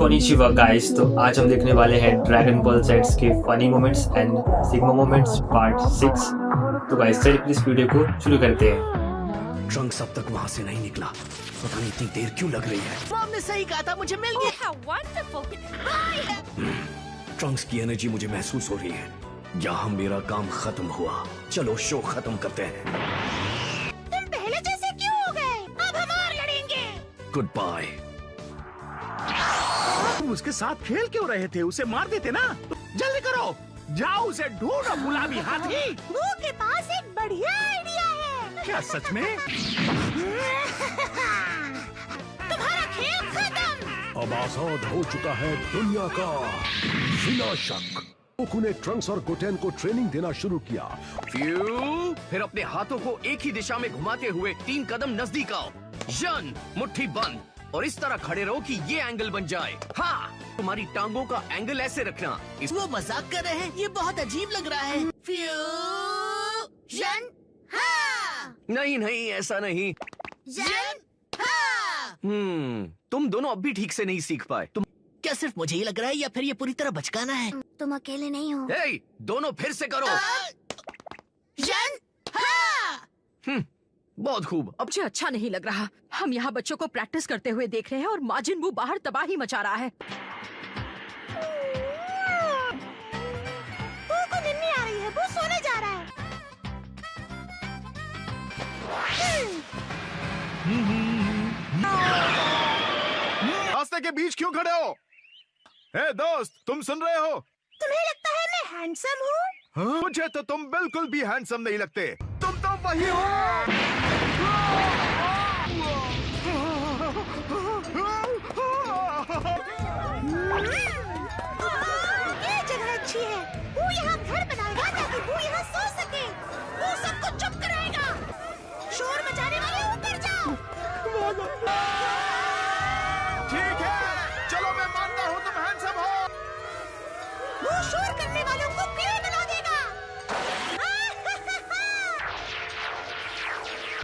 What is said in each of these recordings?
Konnichiwa guys, तो आज हम देखने वाले हैं ड्रैगन बॉल जेट्स के funny moments and sigma moments part 6। तो गाइस चलिए प्लीज वीडियो को शुरू करते हैं। ट्रंक्स अब तक वहाँ से नहीं निकला, पता नहीं इतनी देर क्यों लग रही है। मॉम ने सही कहा था, मुझे मिल गया। ट्रंक्स की एनर्जी मुझे महसूस हो रही है। यहाँ मेरा काम खत्म हुआ, चलो शो खत्म करते हैं। तुम पहले जैसे क्यों हो गए? अब हम और लड़ेंगे। Goodbye. तुम उसके साथ खेल क्यों रहे थे? उसे मार देते ना। जल्दी करो, जाओ उसे ढूंढो गुलाबी हाथी। वो के पास एक बढ़िया आइडिया है। क्या सच में? तुम्हारा खेल खत्म। अब आजाद हो चुका है दुनिया का विनाशक। गोकू ने ट्रंक्स और गोटेन को ट्रेनिंग देना शुरू किया। फिर अपने हाथों को एक ही दिशा में घुमाते हुए 3 कदम नजदीक आओ। जन मुट्ठी बंद और इस तरह खड़े रहो कि ये एंगल बन जाए। हाँ, तुम्हारी टांगों का एंगल ऐसे रखना। वो मजाक कर रहे हैं, ये बहुत अजीब लग रहा है। फ्यूजन, हाँ। नहीं नहीं, ऐसा नहीं। जन, हाँ। तुम दोनों अब भी ठीक से नहीं सीख पाए। तुम क्या सिर्फ मुझे ही लग रहा है या फिर ये पूरी तरह बचकाना है? तुम अकेले नहीं हो। हे, दोनों फिर से करो। जन, हाँ। बहुत खूब। अब मुझे अच्छा नहीं लग रहा। हम यहाँ बच्चों को प्रैक्टिस करते हुए देख रहे हैं और माजिन बू बाहर तबाही मचा रहा है। बू को नींद नहीं आ रही है, बू सोने जा रहा है। रास्ते के बीच क्यों खड़े हो? हे दोस्त, तुम सुन रहे हो? तुम्हें लगता है मैं हैंडसम हूँ? हाँ? मुझे तो तुम बिल्कुल भी हैंडसम नहीं लगते। तुम तो वही हो। ये जगह अच्छी है। वो यहाँ घर बनाएगा ताकि वो यहाँ सो सके। वो सबको चुप कराएगा। शोर मचाने वाले ऊपर जाओ। ठीक है, चलो मैं मानता हूँ तुम हैंडसम हो। वो शोर करने वालों को कीड़े बना देगा।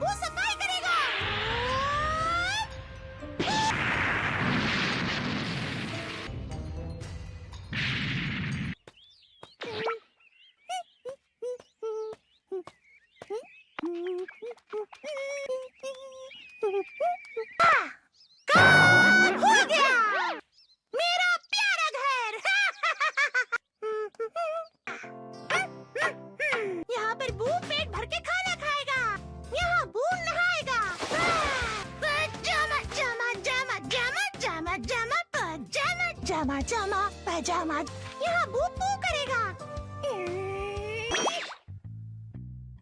वो सफाई करेगा। काम हो गया। मेरा प्यारा घर। यहाँ पर बू पेट भर के खाना खाएगा। यहाँ बू नहाएगा। पजामा जामा जामा जामा जामा जामा पजामा जामा जामा पजामा। यहाँ बू पू करेगा।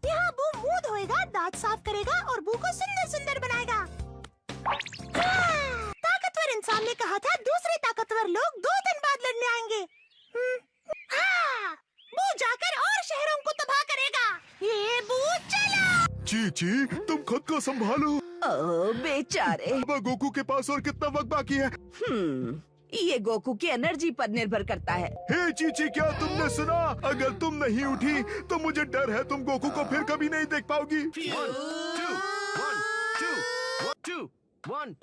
यहाँ बू मुंह धोएगा, दांत साफ करेगा और बू को सुंदर सुंदर बनाएगा। ताकतवर इंसान ने कहा था दूसरे ताकतवर लोग 2 दिन बाद लड़ने आएंगे। हाँ, बू जाकर और शहरों को तबाह करेगा। ये बू चला। चीची, तुम खुद को संभालो। ओ बेचारे। अब गोकू के पास और कितना वक्त बाकी है? ये गोकू की एनर्जी पर निर्भर करता है। हे चीची, क्या तुमने सुना? अगर तुम नहीं उठी तो मुझे डर है तुम गोकू को फिर कभी नहीं देख पाओगी। 1 2 1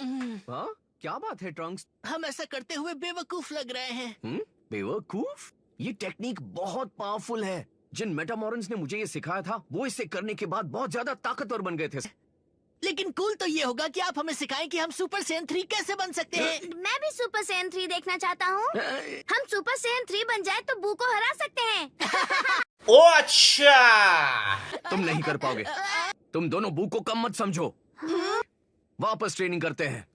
हाँ? क्या बात है ट्रंक्स? हम ऐसा करते हुए बेवकूफ लग रहे हैं। बेवकूफ? ये टेक्निक बहुत पावरफुल है। जिन मेटामॉरन्स ने मुझे ये सिखाया था, वो इसे करने के बाद बहुत ज्यादा ताकतवर बन गए थे। लेकिन कूल तो ये होगा कि आप हमें सिखाएं कि हम सुपर सैयन 3 कैसे बन सकते हैं। मैं भी सुपर सैयन 3 देखना चाहता हूँ। हम सुपर सैयन 3 बन जाए तो बू को हरा सकते हैं। ओ अच्छा, तुम नहीं कर पाओगे। तुम दोनों बू को कम मत समझो। वापस ट्रेनिंग करते हैं।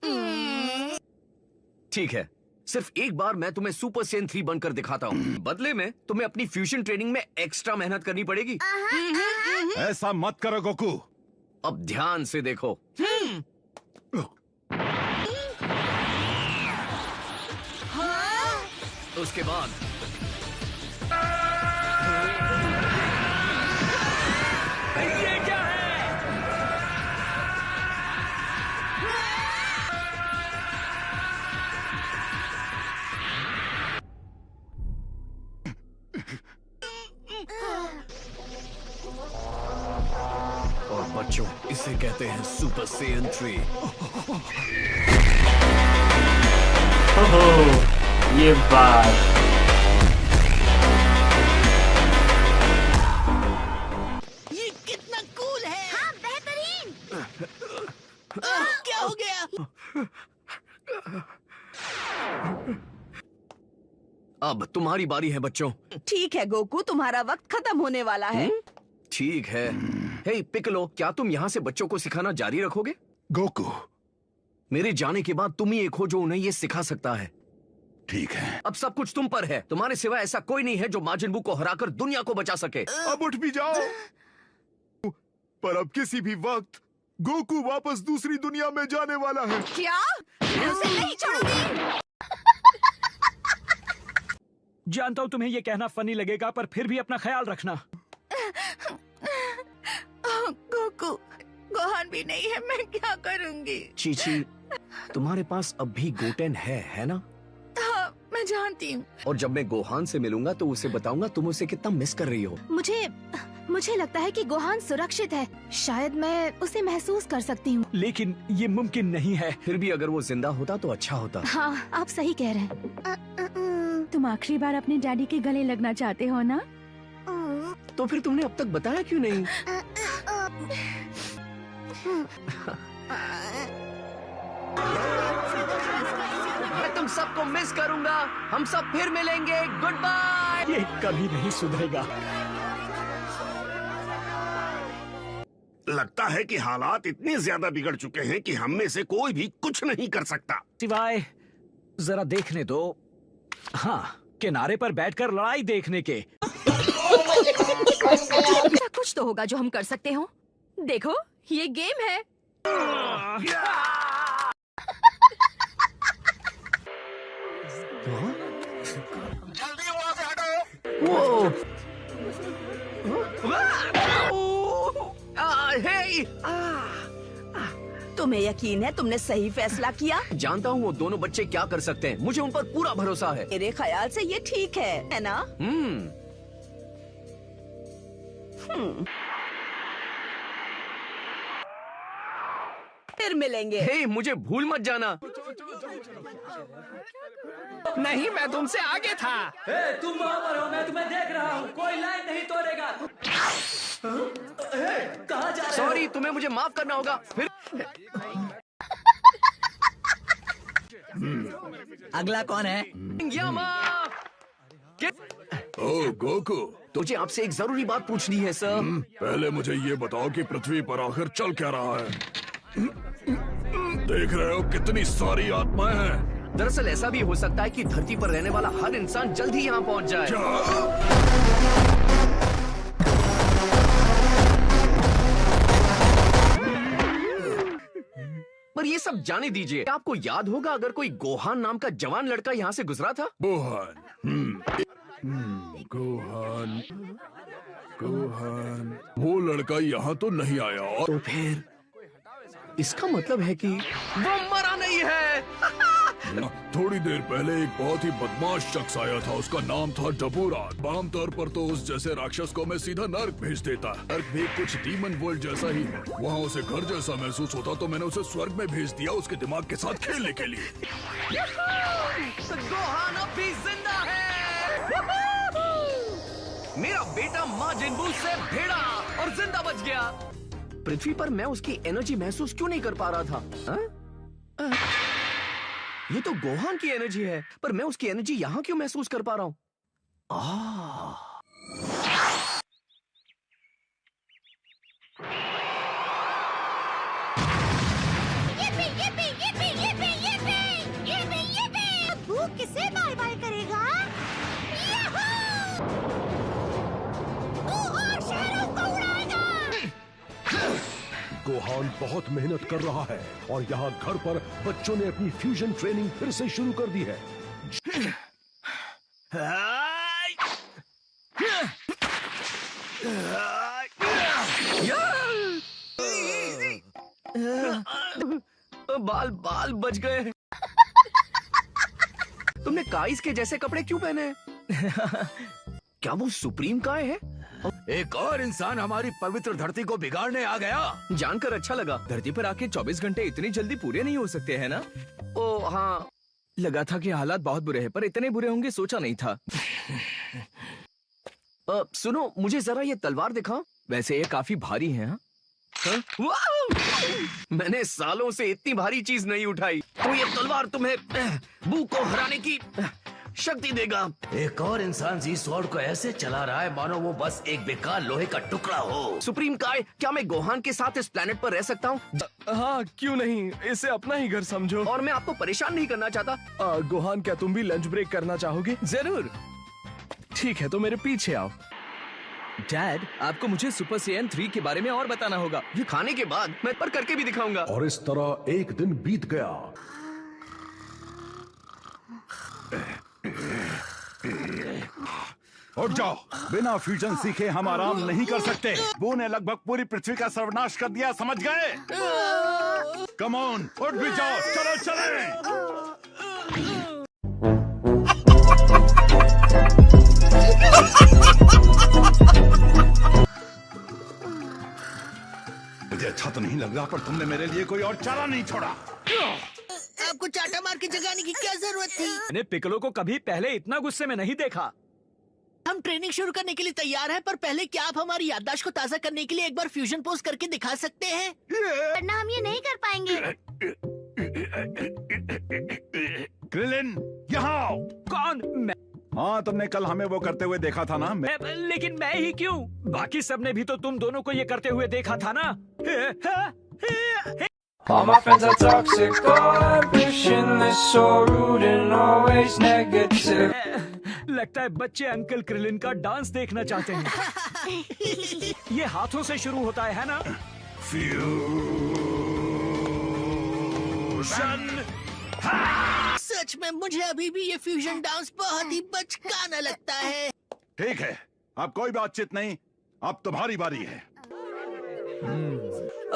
ठीक है, सिर्फ एक बार मैं तुम्हें सुपर सैयन 3 बनकर दिखाता हूँ। बदले में तुम्हें अपनी फ्यूजन ट्रेनिंग में एक्स्ट्रा मेहनत करनी पड़ेगी। ऐसा मत करो गोकू। अब ध्यान से देखो। उसके बाद ये क्या है? और बच्चों, इसे कहते हैं सुपर सैयन 3। ओहो ये बात। ये कितना कूल है। हाँ बेहतरीन। क्या हो गया? अब तुम्हारी बारी है बच्चों। ठीक है गोकू, तुम्हारा वक्त खत्म होने वाला है। ठीक है। हे पिकलो, क्या तुम यहाँ से बच्चों को सिखाना जारी रखोगे? गोकू, मेरे जाने के बाद तुम ही एक हो जो उन्हें ये सिखा सकता है। ठीक है। अब सब कुछ तुम पर है। तुम्हारे सिवा ऐसा कोई नहीं है जो माजिन बू को हराकर दुनिया को बचा सके। अब उठ भी जाओ। पर अब किसी भी वक्त गोकू वापस दूसरी दुनिया में जाने वाला है। क्या? मैं उसे नहीं छोड़ूंगी। जानता हूँ तुम्हें ये कहना फनी लगेगा, पर फिर भी अपना ख्याल रखना। गोकू, गोहान भी नहीं है, मैं क्या करूंगी? चीची, तुम्हारे पास अब भी गोटेन है ना? हाँ, मैं जानती हूँ। और जब मैं गोहान से मिलूंगा तो उसे बताऊंगा तुम उसे कितना मिस कर रही हो। मुझे लगता है कि गोहान सुरक्षित है। शायद मैं उसे महसूस कर सकती हूँ। लेकिन ये मुमकिन नहीं है। फिर भी अगर वो जिंदा होता तो अच्छा होता। हाँ, आप सही कह रहे हैं। तुम आखिरी बार अपने डैडी के गले लगना चाहते हो ना? तो फिर तुमने अब तक बताया क्यों नहीं? मैं तुम सबको मिस करूंगा। हम सब फिर मिलेंगे। Goodbye. ये कभी नहीं सुधरेगा। लगता है कि हालात इतने ज्यादा बिगड़ चुके हैं कि हम में से कोई भी कुछ नहीं कर सकता। सिवाय जरा देखने दो। हाँ, किनारे पर बैठकर लड़ाई देखने के। ऐसा कुछ तो होगा जो हम कर सकते हो। देखो, ये गेम है। तुम्हें यकीन है तुमने सही फैसला किया? जानता हूँ वो दोनों बच्चे क्या कर सकते हैं। मुझे उन पर पूरा भरोसा है। मेरे ख्याल से ये ठीक है ना? फिर मिलेंगे। हे, मुझे भूल मत जाना। नहीं, मैं तुमसे आगे था। तुम वहाँ पर हो, मैं तुम्हें देख रहा हूँ। कोई लाइन नहीं तोड़ेगा। कहाँ जा रहे हो? सॉरी, तुम्हें मुझे माफ करना होगा। फिर अगला कौन है? यामा! ओ गोकू, मुझे आपसे एक जरूरी बात पूछनी है सर। पहले मुझे ये बताओ कि पृथ्वी पर आखिर चल क्या रहा है। देख रहे हो कितनी सारी आत्माएं हैं। दरअसल ऐसा भी हो सकता है कि धरती पर रहने वाला हर इंसान जल्द ही यहाँ पहुँच जाए। पर ये सब जाने दीजिए। आपको याद होगा अगर कोई गोहान नाम का जवान लड़का यहाँ से गुजरा था? गोहान, वो लड़का यहाँ तो नहीं आया। तो फिर इसका मतलब है कि वो मरा नहीं है। थोड़ी देर पहले एक बहुत ही बदमाश शख्स आया था। उसका नाम था डबूरा। आमतौर पर तो उस जैसे राक्षस को मैं सीधा नर्क भेज देता। नर्क भी कुछ डीमन वर्ल्ड जैसा ही है। वहाँ उसे घर जैसा महसूस होता, तो मैंने उसे स्वर्ग में भेज दिया उसके दिमाग के साथ खेलने के लिए। गोहान अब भी जिंदा है। मेरा बेटा माजिन बू से भिड़ा और जिंदा बच गया। पृथ्वी पर मैं उसकी एनर्जी महसूस क्यों नहीं कर पा रहा था? ये तो गोहान की एनर्जी है, पर मैं उसकी एनर्जी यहाँ क्यों महसूस कर पा रहा हूँ? बू किसे बाय बाय करेगा? बू और शहरों को उड़ाएगा। गोहान बहुत मेहनत कर रहा है और यहाँ घर पर बच्चों ने अपनी फ्यूजन ट्रेनिंग फिर से शुरू कर दी है। बाल बाल बच गए। तुमने काइस के जैसे कपड़े क्यों पहने हैं? क्या वो सुप्रीम काय है? एक और इंसान हमारी पवित्र धरती को बिगाड़ने आ गया। जानकर अच्छा लगा। धरती पर आके 24 घंटे इतनी जल्दी पूरे नहीं हो सकते हैं ना? ओ हाँ, लगा था कि हालात बहुत बुरे हैं, पर इतने बुरे होंगे सोचा नहीं था। सुनो, मुझे जरा ये तलवार दिखाओ। वैसे ये काफी भारी है। हाँ? हाँ? वाह! मैंने सालों से इतनी भारी चीज नहीं उठाई, तो ये तलवार तुम्हें बू को हराने की शक्ति देगा। एक और इंसान जी स्वॉर्ड को ऐसे चला रहा है मानो वो बस एक बेकार लोहे का टुकड़ा हो। सुप्रीम काय, क्या मैं गोहान के साथ इस प्लेनेट पर रह सकता हूँ? हाँ, क्यों नहीं, इसे अपना ही घर समझो। और मैं आपको परेशान नहीं करना चाहता। गोहान, क्या तुम भी लंच ब्रेक करना चाहोगे? जरूर। ठीक है, तो मेरे पीछे आओ। डैड, आपको मुझे सुपर सैयन 3 के बारे में और बताना होगा। ये खाने के बाद मैं पर करके भी दिखाऊंगा। और इस तरह एक दिन बीत गया। उठ जाओ, बिना फ्यूजन सीखे हम आराम नहीं कर सकते। बू ने लगभग पूरी पृथ्वी का सर्वनाश कर दिया, समझ गए? कम ऑन, उठ भी जाओ, चलो चलें। मुझे अच्छा तो नहीं लग रहा, पर तुमने मेरे लिए कोई और चारा नहीं छोड़ा। आपको चाटा मार के जगाने की क्या जरूरत थी? मैंने पिकलो को कभी पहले इतना गुस्से में नहीं देखा। हम ट्रेनिंग शुरू करने के लिए तैयार हैं, पर पहले क्या आप हमारी याददाश्त को ताज़ा करने के लिए एक बार फ्यूजन पोज करके दिखा सकते हैं? वरना हम ये नहीं कर पाएंगे। क्रिलिन, यहाँ आओ। कौन? मैं? हाँ, तुमने कल हमें वो करते हुए देखा था ना। लेकिन मैं ही क्यों? बाकी सबने भी तो तुम दोनों को ये करते हुए देखा था ना। All my friends are toxic, all ambitionless, so rude and always negative. लगता है बच्चे अंकल क्रिलिन का डांस देखना चाहते हैं। ये हाथों से शुरू होता है ना? फ्यूजन। सच में मुझे अभी भी ये फ्यूजन डांस बहुत ही बचकाना लगता है। ठीक है, अब कोई बातचीत नहीं, अब तुम्हारी बारी है।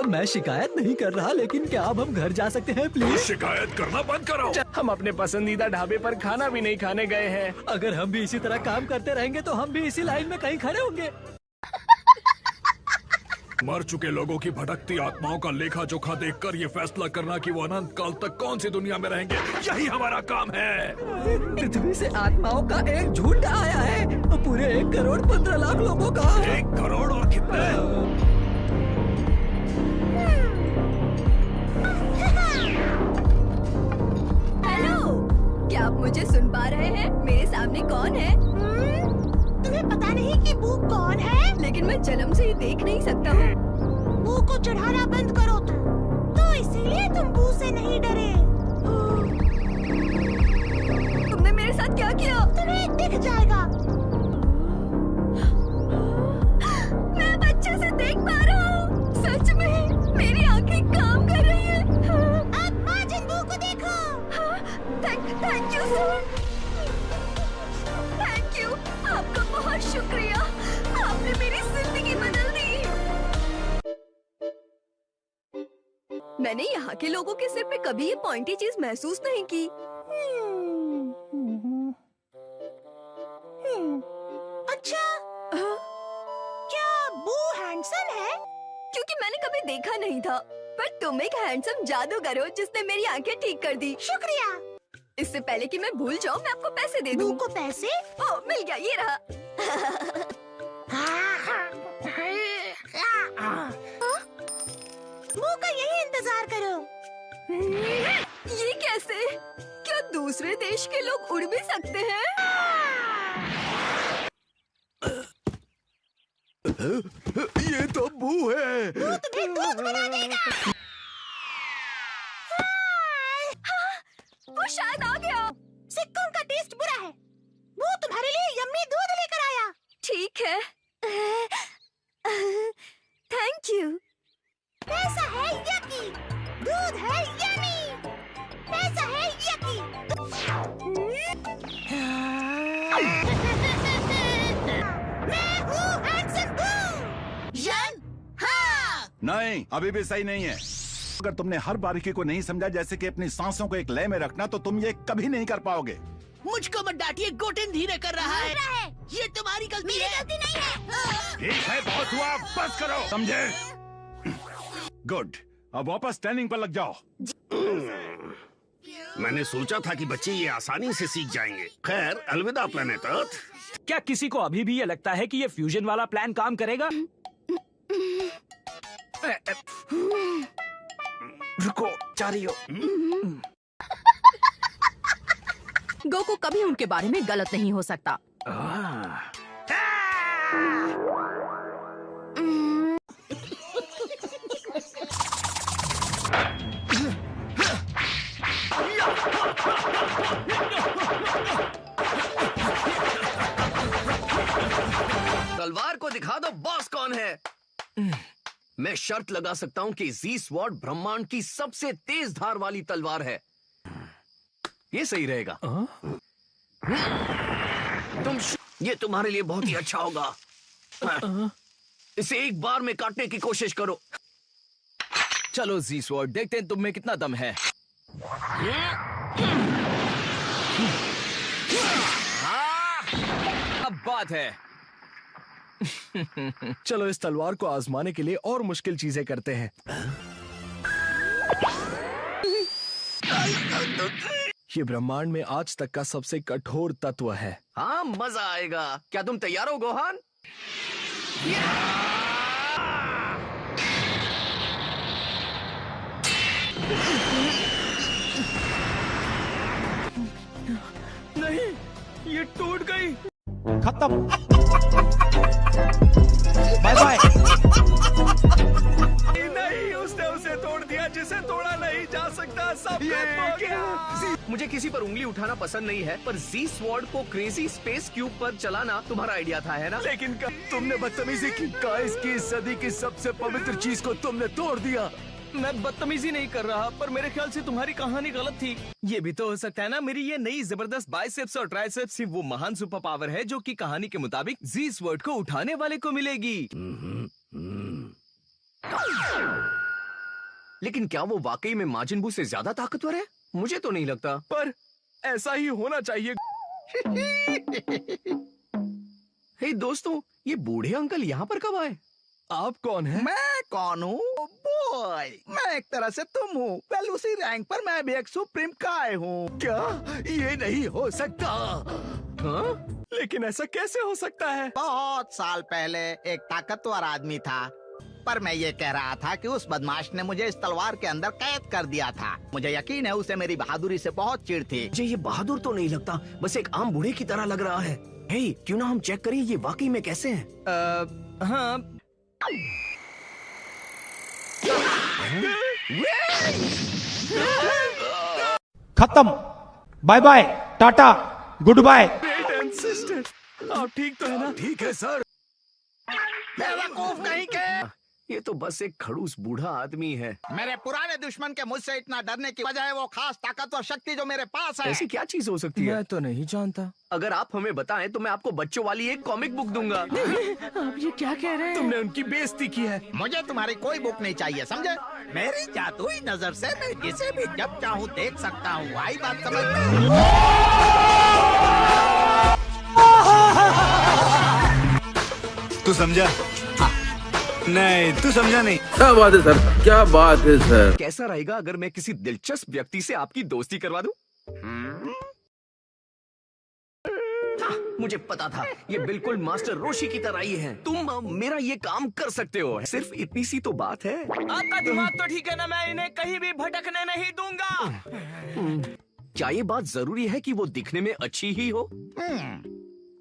मैं शिकायत नहीं कर रहा, लेकिन क्या अब हम घर जा सकते हैं प्लीज? शिकायत करना बंद करो। हम अपने पसंदीदा ढाबे पर खाना भी नहीं खाने गए हैं। अगर हम भी इसी तरह काम करते रहेंगे तो हम भी इसी लाइन में कहीं खड़े होंगे। मर चुके लोगों की भटकती आत्माओं का लेखा जोखा देखकर ये फैसला करना कि वो अनंत काल तक कौन सी दुनिया में रहेंगे, यही हमारा काम है। पृथ्वी से आत्माओं का एक झुंड आया है, पूरे 1 करोड़ 15 लाख लोगों का। 1 करोड़ और कितने? क्या आप मुझे सुन पा रहे हैं? मेरे सामने कौन है? तुम्हें पता नहीं कि बू कौन है? लेकिन मैं जन्म से ही देख नहीं सकता हूँ। बू को चढ़ाना बंद करो तो इसीलिए तुम बू से नहीं डरे। तुमने मेरे साथ क्या किया? तुम्हें दिख जाएगा। मैं अब अच्छे से देख पा रहा हूँ। सच में मेरी आंखें काम कर रही हैं। अब माजिन बू को देखो। Thank you sir. Thank you, आपका बहुत शुक्रिया। आपने मेरी जिंदगी बदल दी। मैंने यहाँ के लोगों के सिर पे कभी ये पॉइंटी चीज महसूस नहीं की। अच्छा, क्या बू हैंडसम है? क्योंकि मैंने कभी देखा नहीं था, पर तुम एक हैंडसम जादूगर हो जिसने मेरी आंखें ठीक कर दी। शुक्रिया। इससे पहले कि मैं भूल जाऊं, मैं आपको पैसे दे दूं। बू को पैसे? ओह, मिल गया, ये रहा। बू का यही इंतजार करो। ये कैसे? क्या दूसरे देश के लोग उड़ भी सकते हैं? ये तो बू है। बू तुम्हें दूध बना देगा। वो शायद आ गया। सिक्कों का टेस्ट बुरा है। वो तुम्हारे लिए यम्मी दूध लेकर आया। ठीक है। Thank you. पैसा है यकी, दूध है यम्मी। पैसा है यकी। मैं हूँ हैंडसम बू। जन? हाँ। नहीं, अभी भी सही नहीं है। अगर तुमने हर बारीकी को नहीं समझा, जैसे कि अपनी सांसों को एक लय में रखना, तो तुम ये कभी नहीं कर पाओगे। मुझको मत डांटिए, गोटेन धीरे कर रहा है। ये तुम्हारी गलती है। गलती नहीं है। ठीक है, बहुत हुआ, बस करो, समझे? गुड, अब वापस ट्रेनिंग पर लग जाओ। मैंने सोचा था कि बच्चे ये आसानी से सीख जाएंगे। खैर, अलविदा प्लेनेट अर्थ। क्या किसी को अभी भी ये लगता है कि ये फ्यूजन वाला प्लान काम करेगा? रुको, जा रही हो। गोकू कभी उनके बारे में गलत नहीं हो सकता। तलवार को दिखा दो बॉस कौन है। मैं शर्त लगा सकता हूं कि जी स्वॉर्ड ब्रह्मांड की सबसे तेज धार वाली तलवार है। ये सही रहेगा। ये तुम्हारे लिए बहुत ही अच्छा होगा। इसे एक बार में काटने की कोशिश करो। चलो जी स्वॉर्ड, देखते हैं तुम में कितना दम है। अब बात है। चलो इस तलवार को आजमाने के लिए और मुश्किल चीजें करते हैं। ये ब्रह्मांड में आज तक का सबसे कठोर तत्व है। हाँ, मजा आएगा। क्या तुम तैयार हो गोहान? नहीं, ये टूट गई। खत्म। Bye bye. नहीं, उसने उसे तोड़ दिया जिसे तोड़ा नहीं जा सकता। सब खत्म हो गया। मुझे किसी पर उंगली उठाना पसंद नहीं है, पर जी स्वॉर्ड को क्रेजी स्पेस क्यूब पर चलाना तुम्हारा आइडिया था, है ना? लेकिन तुमने बदतमीजी की। काइस की सदी की सबसे पवित्र चीज को तुमने तोड़ दिया। मैं बदतमीजी नहीं कर रहा, पर मेरे ख्याल से तुम्हारी कहानी गलत थी। ये भी तो हो सकता है ना, मेरी ये नई जबरदस्त बाइसेप्स और ट्राइसेप्स ही वो महान सुपर पावर है जो कि कहानी के मुताबिक जी स्वॉर्ड को उठाने वाले को मिलेगी। लेकिन क्या वो वाकई में माजिन बू से ज्यादा ताकतवर है? मुझे तो नहीं लगता। पर ऐसा ही होना चाहिए। हे दोस्तों, ये बूढ़े अंकल यहाँ पर कब आए? आप कौन हैं? मैं कौन हूँ? बॉय, मैं एक तरह से तुम हूँ। वेल, उसी रैंक पर मैं भी एक सुप्रीम काय हूँ। क्या ये नहीं हो सकता? हाँ? लेकिन ऐसा कैसे हो सकता है? बहुत साल पहले एक ताकतवर आदमी था, पर मैं ये कह रहा था कि उस बदमाश ने मुझे इस तलवार के अंदर कैद कर दिया था। मुझे यकीन है उसे मेरी बहादुरी से बहुत चिढ़ थी। मुझे ये बहादुर तो नहीं लगता, बस एक आम बूढ़े की तरह लग रहा है। हे, क्यों ना हम चेक करें ये वाकई में कैसे हैं? हाँ। खत्म। Bye bye, tata, goodbye. Great ancestor, आप ठीक तो है ना? ठीक है सर। बेवकूफ कहीं के। ये तो बस एक खड़ूस बूढ़ा आदमी है। मेरे पुराने दुश्मन के मुझसे इतना डरने की वजह है वो खास ताकतवर शक्ति जो मेरे पास है। ऐसी क्या चीज हो सकती है? मैं तो नहीं जानता। अगर आप हमें बताएं तो मैं आपको बच्चों वाली एक कॉमिक बुक दूंगा। आप ये क्या कह रहे हैं? तुमने उनकी बेइज्जती की है। मुझे तुम्हारी कोई बुक नहीं चाहिए, समझे? मेरी जादुई नजर से मैं जिसे भी जब चाहूँ देख सकता हूँ। आई बात समझ में? तू समझा? नहीं, तू समझा नहीं। क्या बात है सर, क्या बात है सर। कैसा रहेगा अगर मैं किसी दिलचस्प व्यक्ति से आपकी दोस्ती करवा दूं? मुझे पता था, ये बिल्कुल मास्टर रोशी की तरह ही है। तुम मेरा ये काम कर सकते हो। सिर्फ इतनी सी तो बात है। आपका दिमाग तो ठीक है ना? मैं इन्हें कहीं भी भटकने नहीं दूंगा। क्या ये बात जरूरी है कि वो दिखने में अच्छी ही हो?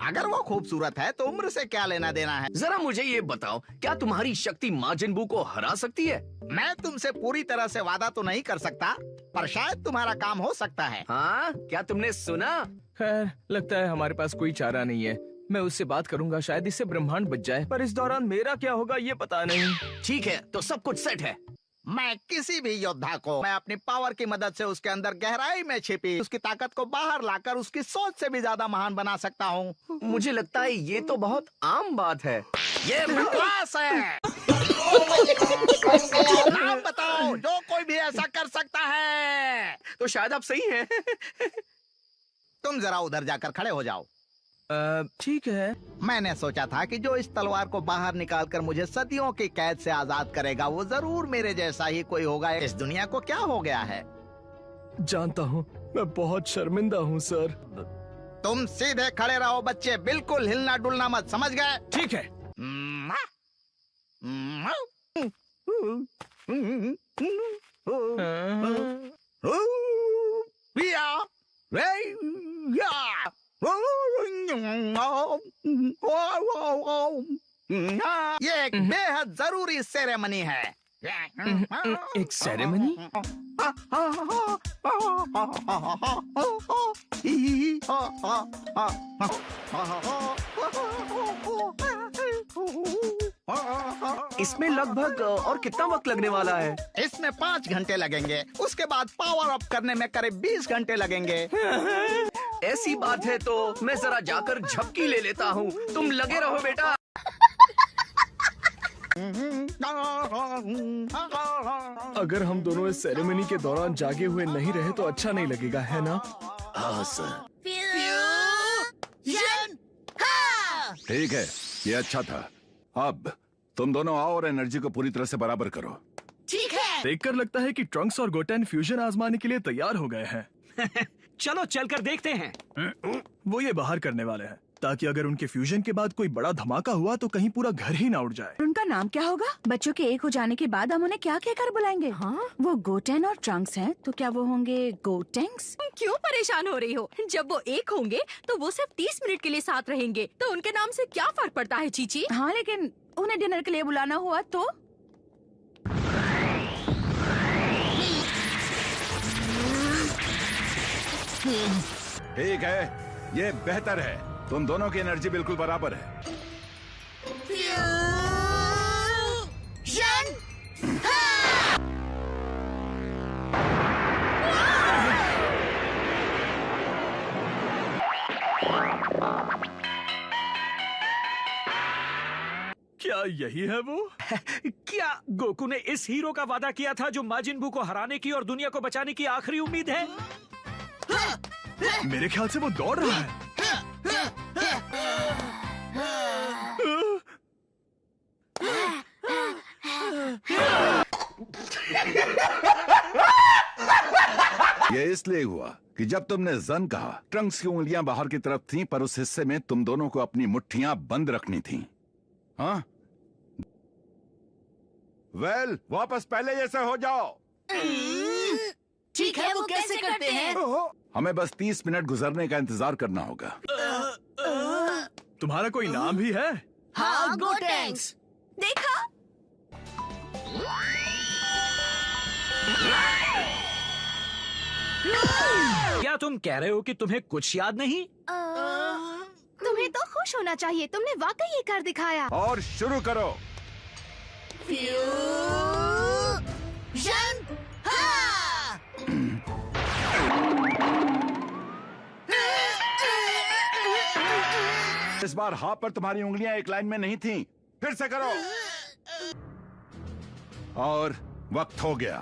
अगर वो खूबसूरत है तो उम्र से क्या लेना देना है? जरा मुझे ये बताओ, क्या तुम्हारी शक्ति माजिन बू को हरा सकती है? मैं तुमसे पूरी तरह से वादा तो नहीं कर सकता, पर शायद तुम्हारा काम हो सकता है। हाँ, क्या तुमने सुना? खैर, लगता है हमारे पास कोई चारा नहीं है। मैं उससे बात करूंगा, शायद इससे ब्रह्मांड बच जाए, पर इस दौरान मेरा क्या होगा ये पता नहीं। ठीक है, तो सब कुछ सेट है। मैं किसी भी योद्धा को मैं अपनी पावर की मदद से उसके अंदर गहराई में छिपी उसकी ताकत को बाहर लाकर उसकी सोच से भी ज्यादा महान बना सकता हूँ। मुझे लगता है ये तो बहुत आम बात है। ये बकवास है। नाम बताओ जो कोई भी ऐसा कर सकता है। तो शायद आप सही हैं। तुम जरा उधर जाकर खड़े हो जाओ। ठीक है। मैंने सोचा था कि जो इस तलवार को बाहर निकालकर मुझे सदियों की कैद से आजाद करेगा वो जरूर मेरे जैसा ही कोई होगा। इस दुनिया को क्या हो गया है? जानता हूँ, मैं बहुत शर्मिंदा हूँ सर। तुम सीधे खड़े रहो बच्चे, बिल्कुल हिलना डुलना मत, समझ गए? ठीक है। ये एक बेहद जरूरी सेरेमनी है। एक सेरेमनी? इसमें लगभग और कितना वक्त लगने वाला है? इसमें 5 घंटे लगेंगे, उसके बाद पावर अप करने में करीब 20 घंटे लगेंगे। ऐसी बात है तो मैं जरा जाकर झपकी ले लेता हूँ, तुम लगे रहो बेटा। अगर हम दोनों इस सेरेमनी के दौरान जागे हुए नहीं रहे तो अच्छा नहीं लगेगा, है ना? हाँ सर। ठीक है, ये अच्छा था। अब तुम दोनों आओ और एनर्जी को पूरी तरह से बराबर करो। ठीक है। देखकर लगता है कि ट्रंक्स और गोटेन फ्यूजन आजमाने के लिए तैयार हो गए हैं। चलो चलकर देखते हैं। वो ये बाहर करने वाले हैं, ताकि अगर उनके फ्यूजन के बाद कोई बड़ा धमाका हुआ तो कहीं पूरा घर ही ना उड़ जाए। उनका नाम क्या होगा? बच्चों के एक हो जाने के बाद हम उन्हें क्या कहकर बुलाएंगे? हाँ, वो गोटेन और ट्रंक्स हैं, तो क्या वो होंगे गोटेंक्स? क्यों परेशान हो रही हो? जब वो एक होंगे तो वो सिर्फ 30 मिनट के लिए साथ रहेंगे, तो उनके नाम से क्या फर्क पड़ता है चीची? हाँ, लेकिन उन्हें डिनर के लिए बुलाना हुआ तो? ठीक है, ये बेहतर है। तुम दोनों की एनर्जी बिल्कुल बराबर है। क्या यही है वो? क्या गोकू ने इस हीरो का वादा किया था जो माजिन बू को हराने की और दुनिया को बचाने की आखिरी उम्मीद है? मेरे ख्याल से वो दौड़ रहा है। ये इसलिए हुआ कि जब तुमने जन कहा, ट्रंक्स की उंगलियां बाहर की तरफ थीं, पर उस हिस्से में तुम दोनों को अपनी मुट्ठियां बंद रखनी थीं। हाँ? वेल, वापस पहले जैसे हो जाओ। ठीक है, वो कैसे करते हैं? हमें बस 30 मिनट गुजरने का इंतजार करना होगा। तुम्हारा कोई नाम भी है? हाँ, गोटेंक्स। देखा? क्या तुम कह रहे हो कि तुम्हें कुछ याद नहीं? तुम्हें तो खुश होना चाहिए, तुमने वाकई ये कर दिखाया। और शुरू करो। फ्यूजन, हाँ! इस बार हाथ पर तुम्हारी उंगलियां एक लाइन में नहीं थीं। फिर से करो। और वक्त हो गया।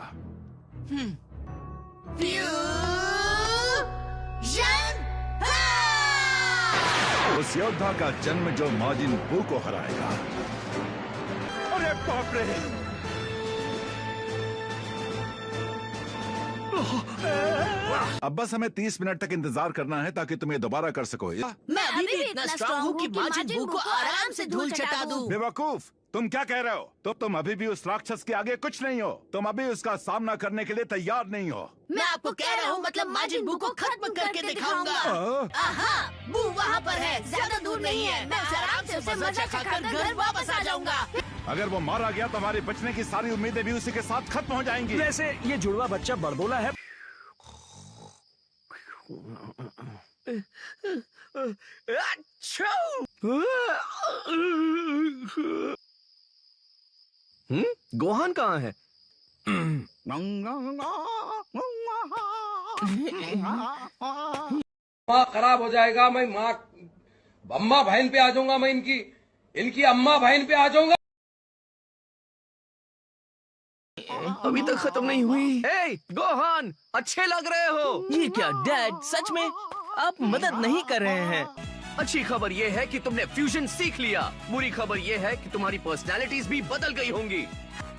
फ्यूजन, हाँ! उस योद्धा का जन्म जो माजिन बू को हराएगा। अरे बाप रे! अब बस हमें 30 मिनट तक इंतजार करना है ताकि तुम ये दोबारा कर सको। मैं अभी भी इतना स्ट्रांग हूँ कि माजिन बू को आराम से धूल चटा दूं। बेवकूफ, तुम क्या कह रहे हो? तो तुम अभी भी उस राक्षस के आगे कुछ नहीं हो। तुम अभी उसका सामना करने के लिए तैयार नहीं हो। मैं आपको कह रहा हूँ, मतलब माजिन बू को खत्म करके दिखाऊंगा। आहा, बू वहाँ पर है, ज्यादा दूर नहीं है। मैं उसे आराम से उसे मजा खाकर घर वापस आ जाऊंगा। अगर वो मारा गया तो हमारे बचने की सारी उम्मीदें भी उसी के साथ खत्म हो जाएंगी। वैसे ये जुड़वा बच्चा बड़बोला है। गोहान कहाँ है? माँ खराब हो जाएगा। मैं माँ अम्मा बहन पे आ जाऊंगा। मैं इनकी अम्मा बहन पे आ जाऊंगा। अभी तक खत्म नहीं हुई। हे गोहान, अच्छे लग रहे हो। ये क्या डैड, सच में आप मदद नहीं कर रहे हैं? अच्छी खबर ये है कि तुमने फ्यूजन सीख लिया। बुरी खबर ये है कि तुम्हारी पर्सनालिटीज भी बदल गई होंगी।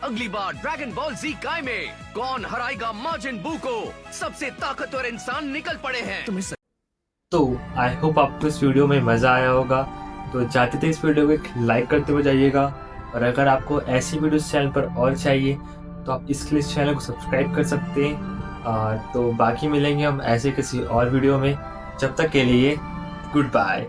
अगली बार ड्रैगन बॉल जी काय में कौन हराएगा माजिन बू को? सबसे ताकतवर इंसान निकल पड़े हैं। तो आई होप आपको इस वीडियो में मज़ा आया होगा। तो जाते थे इस वीडियो को एक लाइक करते हुए जाइएगा, और अगर आपको ऐसी वीडियो चैनल पर और चाहिए तो आप इसके लिए इस चैनल को सब्सक्राइब कर सकते हैं। तो बाकी मिलेंगे हम ऐसे किसी और वीडियो में। जब तक के लिए गुड बाय।